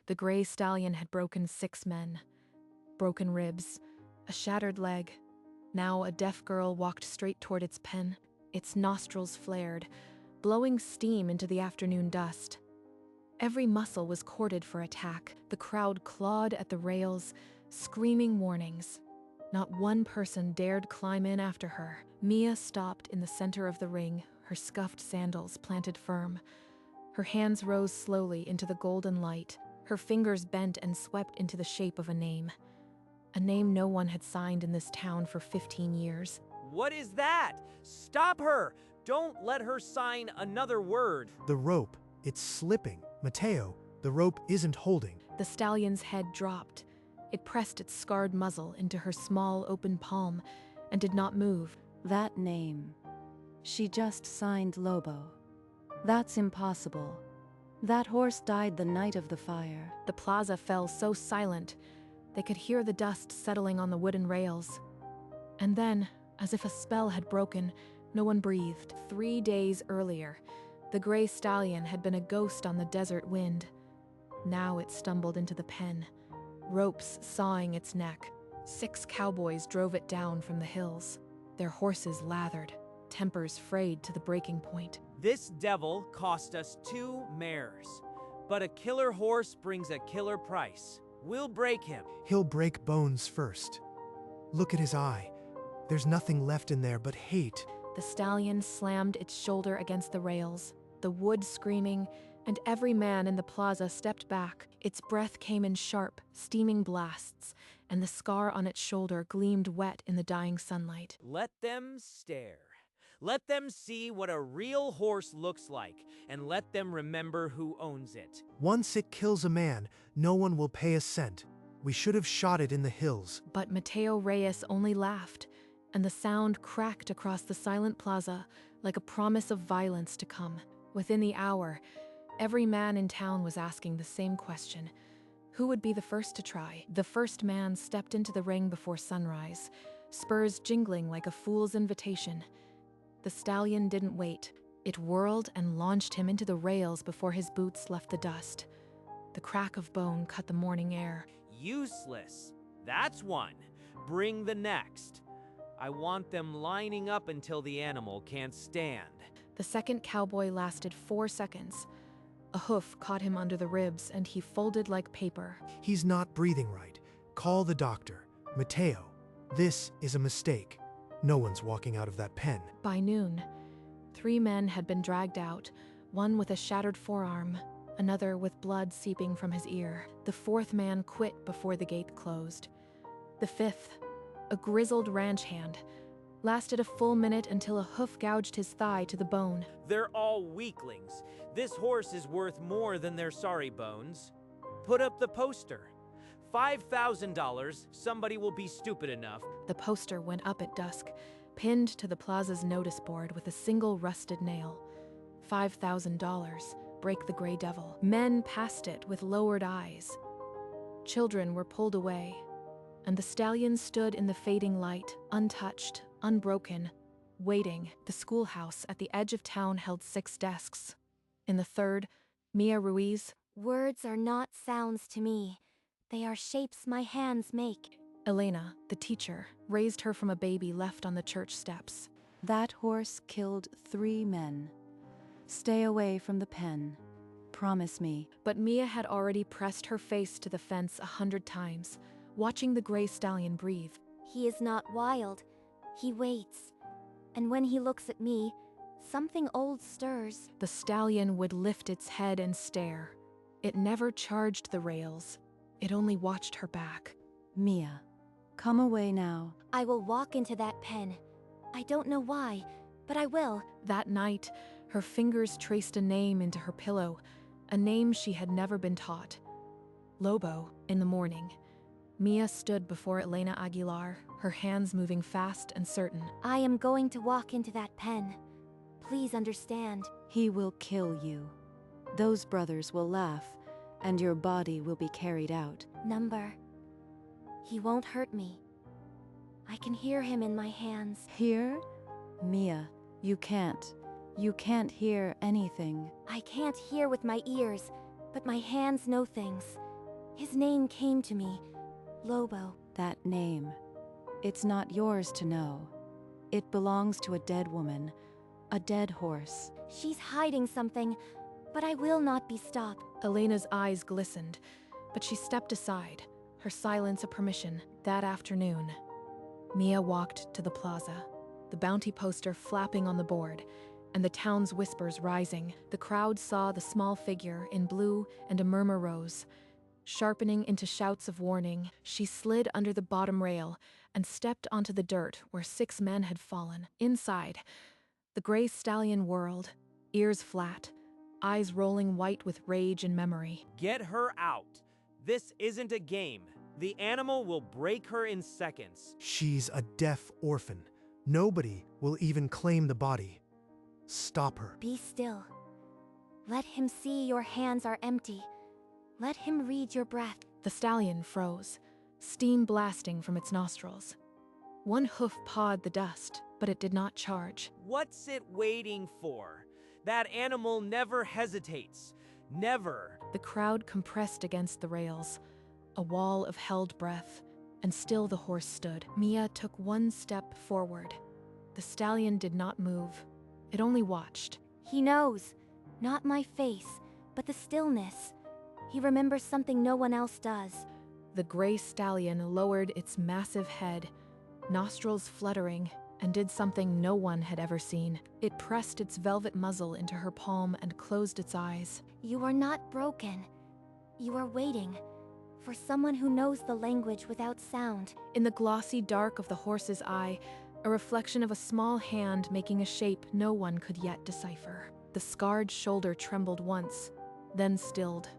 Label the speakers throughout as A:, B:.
A: The gray stallion had broken 6 men. Broken ribs, a shattered leg. Now a deaf girl walked straight toward its pen. Its nostrils flared, blowing steam into the afternoon dust. Every muscle was corded for attack. The crowd clawed at the rails, screaming warnings. Not one person dared climb in after her. Mia stopped in the center of the ring, her scuffed sandals planted firm. Her hands rose slowly into the golden light. Her fingers bent and swept into the shape of a name. A name no one had signed in this town for 15 years.
B: What is that? Stop her! Don't let her sign another word.
C: The rope, it's slipping. Matteo, the rope isn't holding.
A: The stallion's head dropped. It pressed its scarred muzzle into her small, open palm and did not move.
D: That name. She just signed Lobo. That's impossible. That horse died the night of the fire.
A: The plaza fell so silent, they could hear the dust settling on the wooden rails. And then, as if a spell had broken, no one breathed. 3 days earlier, the gray stallion had been a ghost on the desert wind. Now it stumbled into the pen, ropes sawing its neck. 6 cowboys drove it down from the hills, their horses lathered, tempers frayed to the breaking point.
B: This devil cost us 2 mares, but a killer horse brings a killer price. We'll break him.
C: He'll break bones first. Look at his eye. There's nothing left in there but hate.
A: The stallion slammed its shoulder against the rails, the wood screaming, and every man in the plaza stepped back. Its breath came in sharp, steaming blasts, and the scar on its shoulder gleamed wet in the dying sunlight.
B: Let them stare. Let them see what a real horse looks like, and let them remember who owns it.
C: Once it kills a man, no one will pay a cent. We should have shot it in the hills.
A: But Matteo Reyes only laughed, and the sound cracked across the silent plaza like a promise of violence to come. Within the hour, every man in town was asking the same question. Who would be the first to try? The first man stepped into the ring before sunrise, spurs jingling like a fool's invitation. The stallion didn't wait. It whirled and launched him into the rails before his boots left the dust. The crack of bone cut the morning air.
B: Useless. That's one. Bring the next. I want them lining up until the animal can't stand.
A: The second cowboy lasted 4 seconds. A hoof caught him under the ribs, and he folded like paper.
C: He's not breathing right. Call the doctor. Matteo, this is a mistake. No one's walking out of that pen.
A: By noon, 3 men had been dragged out, one with a shattered forearm, another with blood seeping from his ear. The 4th man quit before the gate closed. The 5th, a grizzled ranch hand, lasted a full minute until a hoof gouged his thigh to the bone.
B: They're all weaklings. This horse is worth more than their sorry bones. Put up the poster. $5,000, somebody will be stupid enough.
A: The poster went up at dusk, pinned to the plaza's notice board with a single rusted nail. $5,000, break the gray devil. Men passed it with lowered eyes. Children were pulled away, and the stallion stood in the fading light, untouched, unbroken, waiting. The schoolhouse at the edge of town held 6 desks. In the 3rd, Mia Ruiz.
E: Words are not sounds to me. They are shapes my hands make.
A: Elena, the teacher, raised her from a baby left on the church steps.
D: That horse killed 3 men. Stay away from the pen. Promise me.
A: But Mia had already pressed her face to the fence 100 times, watching the gray stallion breathe.
E: He is not wild. He waits. And when he looks at me, something old stirs.
A: The stallion would lift its head and stare. It never charged the rails. It only watched her back.
D: Mia, come away now.
E: I will walk into that pen. I don't know why, but I will.
A: That night, her fingers traced a name into her pillow, a name she had never been taught. Lobo. In the morning, Mia stood before Elena Aguilar, her hands moving fast and certain.
E: I am going to walk into that pen. Please understand.
D: He will kill you. Those brothers will laugh, and your body will be carried out.
E: Number. He won't hurt me. I can hear him in my hands.
D: Hear? Mia, you can't. You can't hear anything.
E: I can't hear with my ears, but my hands know things. His name came to me. Lobo.
D: That name. It's not yours to know. It belongs to a dead woman, a dead horse.
E: She's hiding something, but I will not be stopped.
A: Elena's eyes glistened, but she stepped aside, her silence a permission. That afternoon, Mia walked to the plaza, the bounty poster flapping on the board, and the town's whispers rising. The crowd saw the small figure in blue, and a murmur rose. Sharpening into shouts of warning, she slid under the bottom rail and stepped onto the dirt where 6 men had fallen. Inside, the gray stallion whirled, ears flat, eyes rolling white with rage and memory.
B: Get her out. This isn't a game. The animal will break her in seconds.
C: She's a deaf orphan. Nobody will even claim the body. Stop her.
E: Be still. Let him see your hands are empty. Let him read your breath.
A: The stallion froze, steam blasting from its nostrils. One hoof pawed the dust, but it did not charge.
B: What's it waiting for? That animal never hesitates. Never.
A: The crowd compressed against the rails, a wall of held breath, and still the horse stood. Mia took 1 step forward. The stallion did not move. It only watched.
E: He knows. Not my face, but the stillness. He remembers something no one else does.
A: The gray stallion lowered its massive head, nostrils fluttering, and did something no one had ever seen. It pressed its velvet muzzle into her palm and closed its eyes.
E: You are not broken. You are waiting for someone who knows the language without sound.
A: In the glossy dark of the horse's eye, a reflection of a small hand making a shape no one could yet decipher. The scarred shoulder trembled once, then stilled.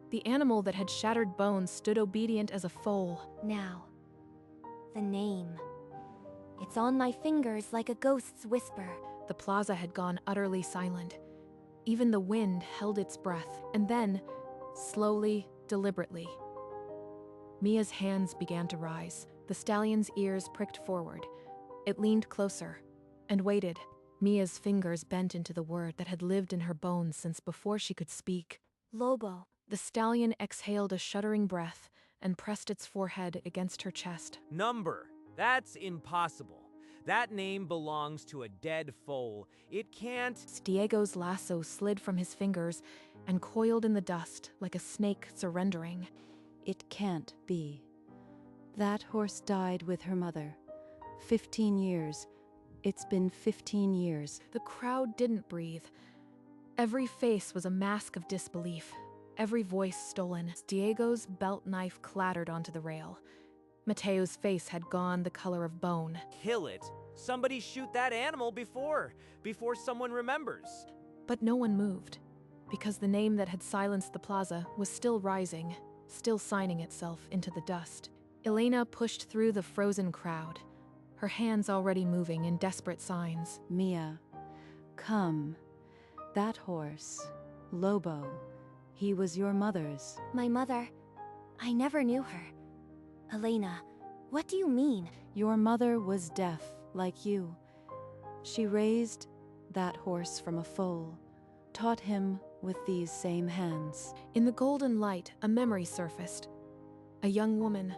A: The animal that had shattered bones stood obedient as a foal.
E: Now, the name. It's on my fingers like a ghost's whisper.
A: The plaza had gone utterly silent. Even the wind held its breath, and then, slowly, deliberately, Mia's hands began to rise. The stallion's ears pricked forward. It leaned closer, and waited. Mia's fingers bent into the word that had lived in her bones since before she could speak.
E: Lobo.
A: The stallion exhaled a shuddering breath and pressed its forehead against her chest.
B: Number. That's impossible. That name belongs to a dead foal. It can't.
A: Diego's lasso slid from his fingers and coiled in the dust like a snake surrendering.
D: It can't be. That horse died with her mother. 15 years. It's been 15 years.
A: The crowd didn't breathe. Every face was a mask of disbelief. Every voice stolen. Diego's belt knife clattered onto the rail. Mateo's face had gone the color of bone.
B: Kill it. Somebody shoot that animal before someone remembers.
A: But no one moved, because the name that had silenced the plaza was still rising, still signing itself into the dust. Elena pushed through the frozen crowd, her hands already moving in desperate signs.
D: Mia, come. That horse, Lobo, he was your mother's.
E: My mother. I never knew her. Elena, what do you mean?
D: Your mother was deaf, like you. She raised that horse from a foal, taught him with these same hands.
A: In the golden light, a memory surfaced. A young woman,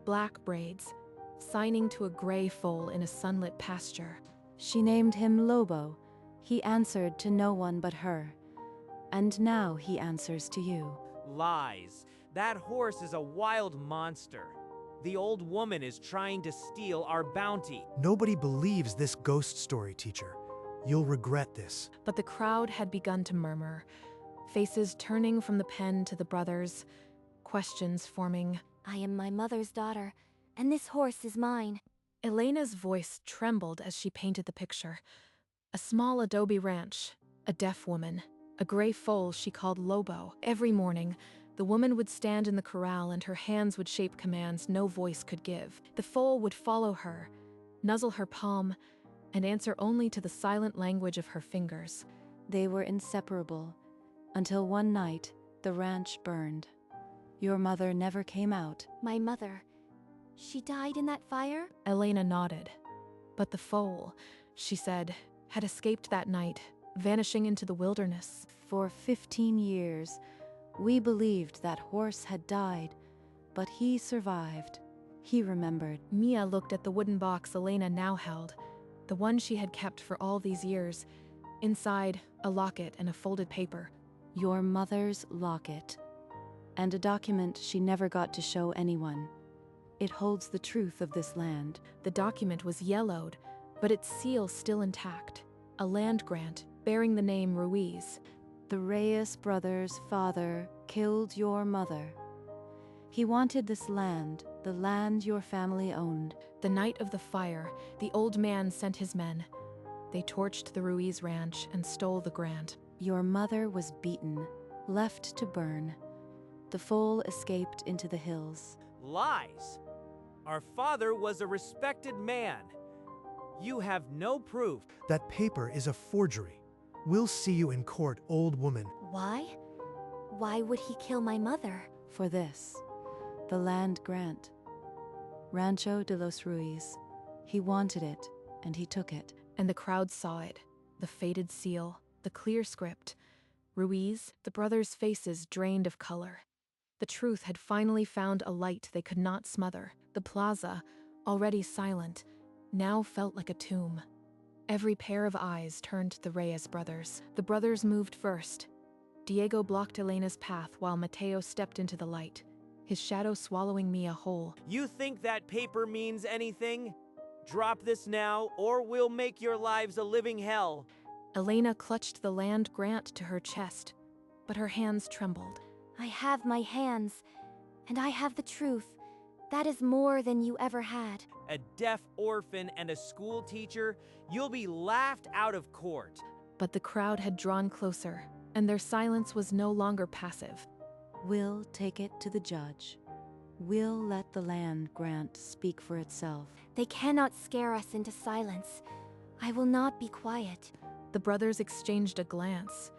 A: black braids, signing to a gray foal in a sunlit pasture.
D: She named him Lobo. He answered to no one but her. And now he answers to you.
B: Lies. That horse is a wild monster. The old woman is trying to steal our bounty.
C: Nobody believes this ghost story, teacher. You'll regret this.
A: But the crowd had begun to murmur, faces turning from the pen to the brothers, questions forming.
E: I am my mother's daughter, and this horse is mine.
A: Elena's voice trembled as she painted the picture. A small adobe ranch, a deaf woman, a gray foal she called Lobo. Every morning, the woman would stand in the corral and her hands would shape commands no voice could give. The foal would follow her, nuzzle her palm, and answer only to the silent language of her fingers.
D: They were inseparable, until one night the ranch burned. Your mother never came out.
E: My mother. She died in that fire?
A: Elena nodded. But the foal, she said, had escaped that night, vanishing into the wilderness.
D: For 15 years, We believed that horse had died, but he survived. He remembered.
A: Mia looked at the wooden box Elena now held, the one she had kept for all these years. Inside, a locket and a folded paper.
D: Your mother's locket, and a document she never got to show anyone. It holds the truth of this land.
A: The document was yellowed, but its seal still intact. A land grant bearing the name Ruiz.
D: The Reyes brothers' father killed your mother. He wanted this land, the land your family owned.
A: The night of the fire, the old man sent his men. They torched the Ruiz ranch and stole the grant.
D: Your mother was beaten, left to burn. The foal escaped into the hills.
B: Lies! Our father was a respected man. You have no proof.
C: That paper is a forgery. We'll see you in court, old woman.
E: Why? Why would he kill my mother?
D: For this, the land grant. Rancho de los Ruiz. He wanted it, and he took it.
A: And the crowd saw it. The faded seal, the clear script. Ruiz, the brothers' faces drained of color. The truth had finally found a light they could not smother. The plaza, already silent, now felt like a tomb. Every pair of eyes turned to the Reyes brothers. The brothers moved first. Diego blocked Elena's path while Mateo stepped into the light, his shadow swallowing Mia whole.
B: You think that paper means anything? Drop this now, or we'll make your lives a living hell.
A: Elena clutched the land grant to her chest, but her hands trembled.
E: I have my hands, and I have the truth. That is more than you ever had.
B: A deaf orphan and a school teacher, you'll be laughed out of court.
A: But the crowd had drawn closer, and their silence was no longer passive.
D: We'll take it to the judge. We'll let the land grant speak for itself.
E: They cannot scare us into silence. I will not be quiet.
A: The brothers exchanged a glance,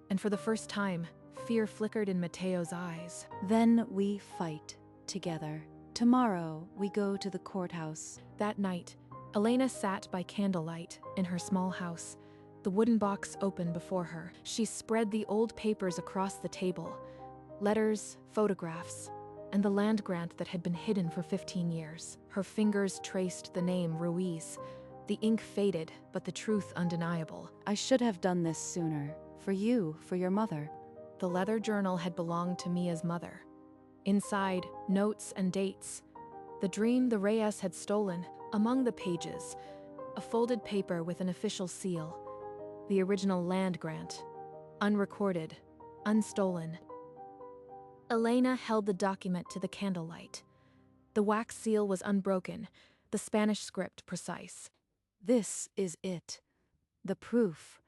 A: and for the first time, fear flickered in Mateo's eyes.
D: Then we fight together. Tomorrow, we go to the courthouse.
A: That night, Elena sat by candlelight in her small house, the wooden box open before her. She spread the old papers across the table, letters, photographs, and the land grant that had been hidden for 15 years. Her fingers traced the name Ruiz. The ink faded, but the truth undeniable.
D: I should have done this sooner. For you, for your mother.
A: The leather journal had belonged to Mia's mother. Inside, notes and dates. The dream the Reyes had stolen. Among the pages, a folded paper with an official seal. The original land grant. Unrecorded. Unstolen. Elena held the document to the candlelight. The wax seal was unbroken, the Spanish script precise.
D: This is it. The proof.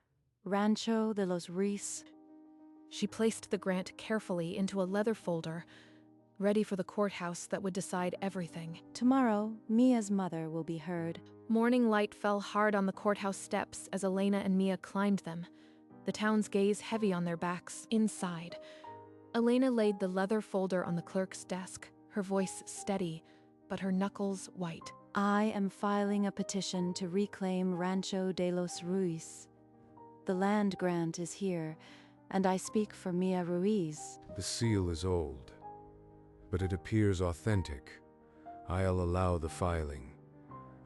D: Rancho de los Ruiz.
A: She placed the grant carefully into a leather folder, ready for the courthouse that would decide everything.
D: Tomorrow, Mia's mother will be heard.
A: Morning light fell hard on the courthouse steps as Elena and Mia climbed them, the town's gaze heavy on their backs. Inside, Elena laid the leather folder on the clerk's desk, her voice steady, but her knuckles white.
D: I am filing a petition to reclaim Rancho de los Ruiz. The land grant is here, and I speak for Mia Ruiz.
F: The seal is old, but it appears authentic. I'll allow the filing.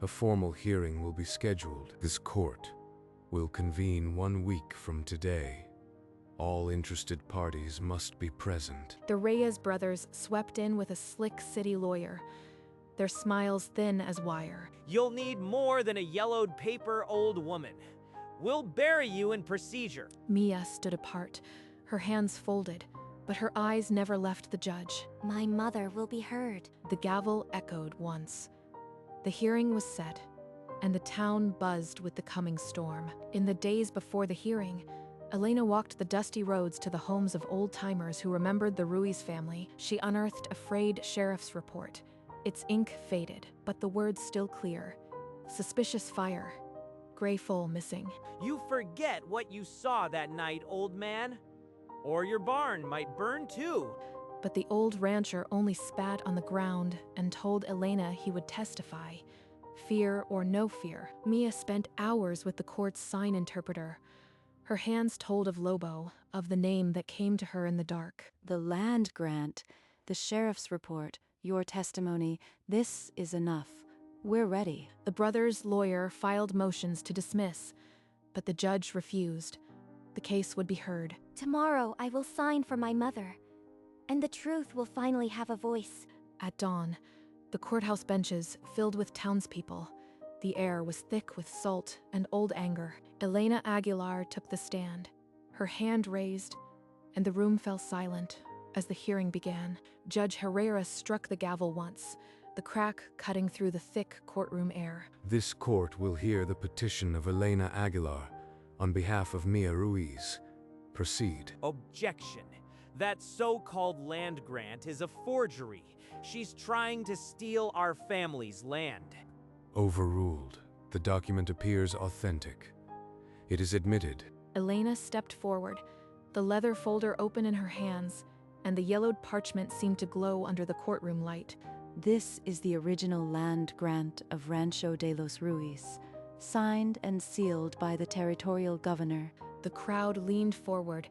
F: A formal hearing will be scheduled. This court will convene 1 week from today. All interested parties must be present.
A: The Reyes brothers swept in with a slick city lawyer, their smiles thin as wire.
B: You'll need more than a yellowed paper, old woman. We'll bury you in procedure.
A: Mia stood apart, her hands folded, but her eyes never left the judge.
E: My mother will be heard.
A: The gavel echoed once. The hearing was set, and the town buzzed with the coming storm. In the days before the hearing, Elena walked the dusty roads to the homes of old-timers who remembered the Ruiz family. She unearthed a frayed sheriff's report. Its ink faded, but the words still clear. Suspicious fire. Gray foal missing.
B: You forget what you saw that night, old man. Or your barn might burn too.
A: But the old rancher only spat on the ground and told Elena he would testify. Fear or no fear, Mia spent hours with the court's sign interpreter. Her hands told of Lobo, of the name that came to her in the dark.
D: The land grant, the sheriff's report, your testimony, this is enough. We're ready.
A: The brothers' lawyer filed motions to dismiss, but the judge refused. The case would be heard.
E: Tomorrow I will sign for my mother, and the truth will finally have a voice.
A: At dawn, the courthouse benches filled with townspeople. The air was thick with salt and old anger. Elena Aguilar took the stand, her hand raised, and the room fell silent as the hearing began. Judge Herrera struck the gavel once, the crack cutting through the thick courtroom air.
F: This court will hear the petition of Elena Aguilar on behalf of Mia Ruiz. Proceed.
B: Objection. That so-called land grant is a forgery. She's trying to steal our family's land.
F: Overruled. The document appears authentic. It is admitted.
A: Elena stepped forward, the leather folder open in her hands, and the yellowed parchment seemed to glow under the courtroom light.
D: This is the original land grant of Rancho de los Ruiz, signed and sealed by the territorial governor.
A: The crowd leaned forward,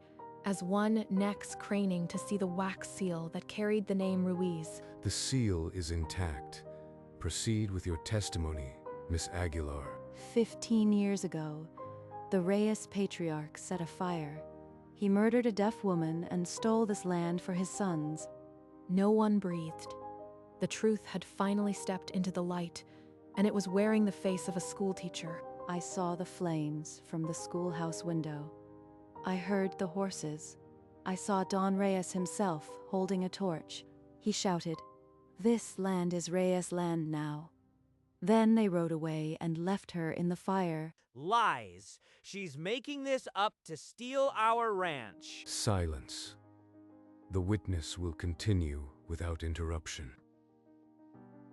A: as one necks craning to see the wax seal that carried the name Ruiz.
F: The seal is intact. Proceed with your testimony, Miss Aguilar.
D: 15 years ago, the Reyes patriarch set a fire. He murdered a deaf woman and stole this land for his sons.
A: No one breathed. The truth had finally stepped into the light, and it was wearing the face of a schoolteacher.
D: I saw the flames from the schoolhouse window. I heard the horses. I saw Don Reyes himself holding a torch. He shouted, "This land is Reyes' land now." Then they rode away and left her in the fire.
B: Lies. She's making this up to steal our ranch.
F: Silence. The witness will continue without interruption.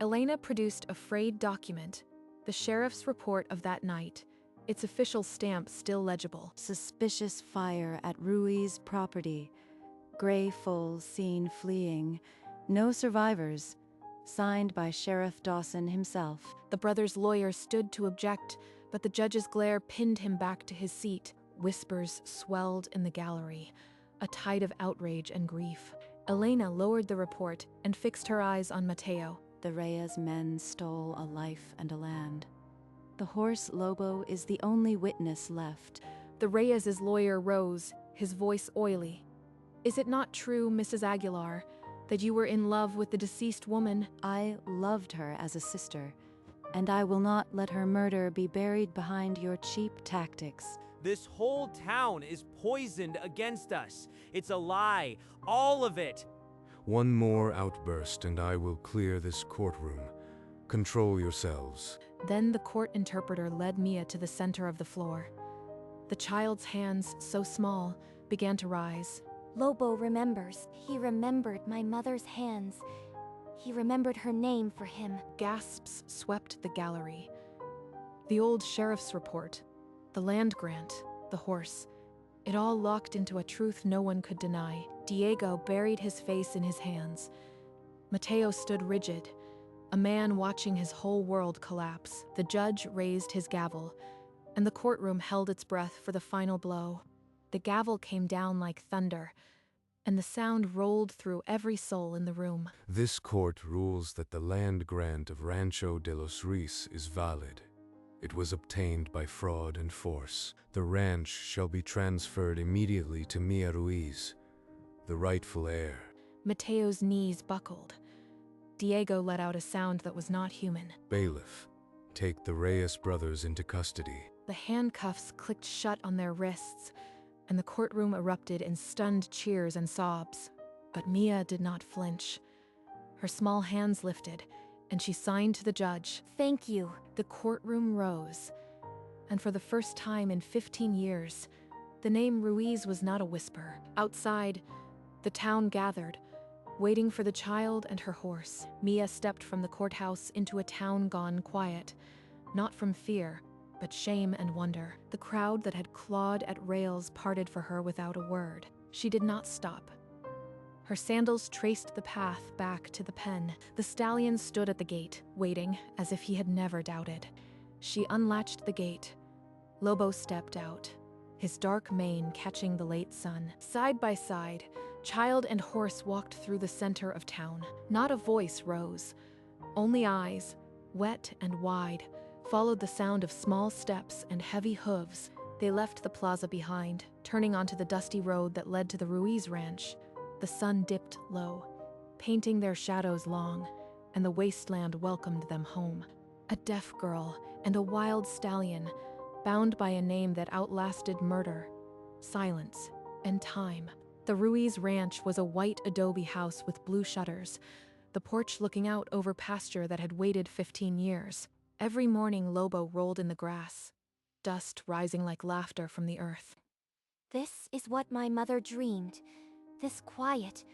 A: Elena produced a frayed document, the sheriff's report of that night, its official stamp still legible.
D: Suspicious fire at Ruiz property. Gray foals seen fleeing. No survivors. Signed by Sheriff Dawson himself.
A: The brothers' lawyer stood to object, but the judge's glare pinned him back to his seat. Whispers swelled in the gallery, a tide of outrage and grief. Elena lowered the report and fixed her eyes on Mateo.
D: The Reyes men stole a life and a land. The horse Lobo is the only witness left.
A: The Reyes' lawyer rose, his voice oily. Is it not true, Mrs. Aguilar, that you were in love with the deceased woman?
D: I loved her as a sister, and I will not let her murder be buried behind your cheap tactics.
B: This whole town is poisoned against us. It's a lie. All of it.
F: One more outburst and I will clear this courtroom. Control yourselves.
A: Then the court interpreter led Mia to the center of the floor. The child's hands, so small, began to rise.
E: Lobo remembers. He remembered my mother's hands. He remembered her name for him.
A: Gasps swept the gallery. The old sheriff's report, the land grant, the horse. It all locked into a truth no one could deny. Diego buried his face in his hands. Mateo stood rigid, a man watching his whole world collapse. The judge raised his gavel, and the courtroom held its breath for the final blow. The gavel came down like thunder, and the sound rolled through every soul in the room.
F: This court rules that the land grant of Rancho de los Ruiz is valid. It was obtained by fraud and force. The ranch shall be transferred immediately to Mia Ruiz, the rightful heir.
A: Mateo's knees buckled. Diego let out a sound that was not human.
F: Bailiff, take the Reyes brothers into custody.
A: The handcuffs clicked shut on their wrists, and the courtroom erupted in stunned cheers and sobs. But Mia did not flinch. Her small hands lifted, and she signed to the judge.
E: Thank you.
A: The courtroom rose, and for the first time in 15 years, the name Ruiz was not a whisper. Outside, the town gathered, waiting for the child and her horse. Mia stepped from the courthouse into a town gone quiet, not from fear, but shame and wonder. The crowd that had clawed at rails parted for her without a word. She did not stop. Her sandals traced the path back to the pen. The stallion stood at the gate, waiting as if he had never doubted. She unlatched the gate. Lobo stepped out, his dark mane catching the late sun. Side by side, child and horse walked through the center of town. Not a voice rose. Only eyes, wet and wide, followed the sound of small steps and heavy hooves. They left the plaza behind, turning onto the dusty road that led to the Ruiz ranch. The sun dipped low, painting their shadows long, and the wasteland welcomed them home. A deaf girl and a wild stallion, bound by a name that outlasted murder, silence, and time. The Ruiz ranch was a white adobe house with blue shutters, the porch looking out over pasture that had waited 15 years. Every morning Lobo rolled in the grass, dust rising like laughter from the earth.
E: This is what my mother dreamed. This quiet,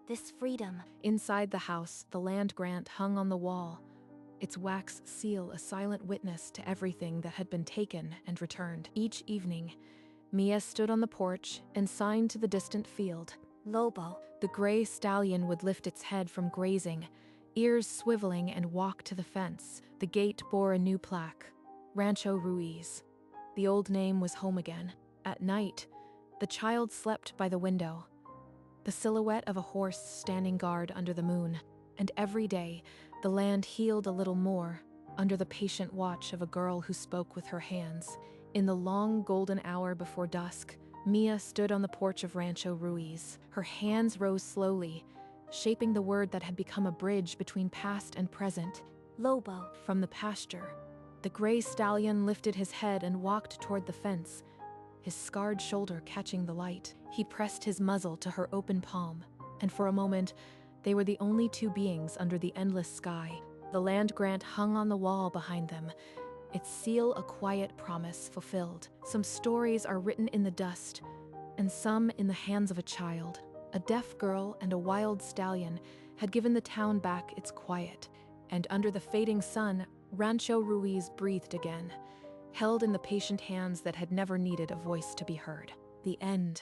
E: this freedom.
A: Inside the house, the land grant hung on the wall, its wax seal a silent witness to everything that had been taken and returned. Each evening, Mia stood on the porch and signed to the distant field.
E: Lobo.
A: The gray stallion would lift its head from grazing, ears swiveling, and walk to the fence. The gate bore a new plaque, Rancho Ruiz. The old name was home again. At night, the child slept by the window, the silhouette of a horse standing guard under the moon. And every day, the land healed a little more, under the patient watch of a girl who spoke with her hands. In the long golden hour before dusk, Mia stood on the porch of Rancho Ruiz. Her hands rose slowly, shaping the word that had become a bridge between past and present.
E: Lobo.
A: From the pasture, the gray stallion lifted his head and walked toward the fence, his scarred shoulder catching the light. He pressed his muzzle to her open palm, and for a moment, they were the only two beings under the endless sky. The land grant hung on the wall behind them, its seal a quiet promise fulfilled. Some stories are written in the dust, and some in the hands of a child. A deaf girl and a wild stallion had given the town back its quiet, and under the fading sun, Rancho Ruiz breathed again, held in the patient hands that had never needed a voice to be heard. The end.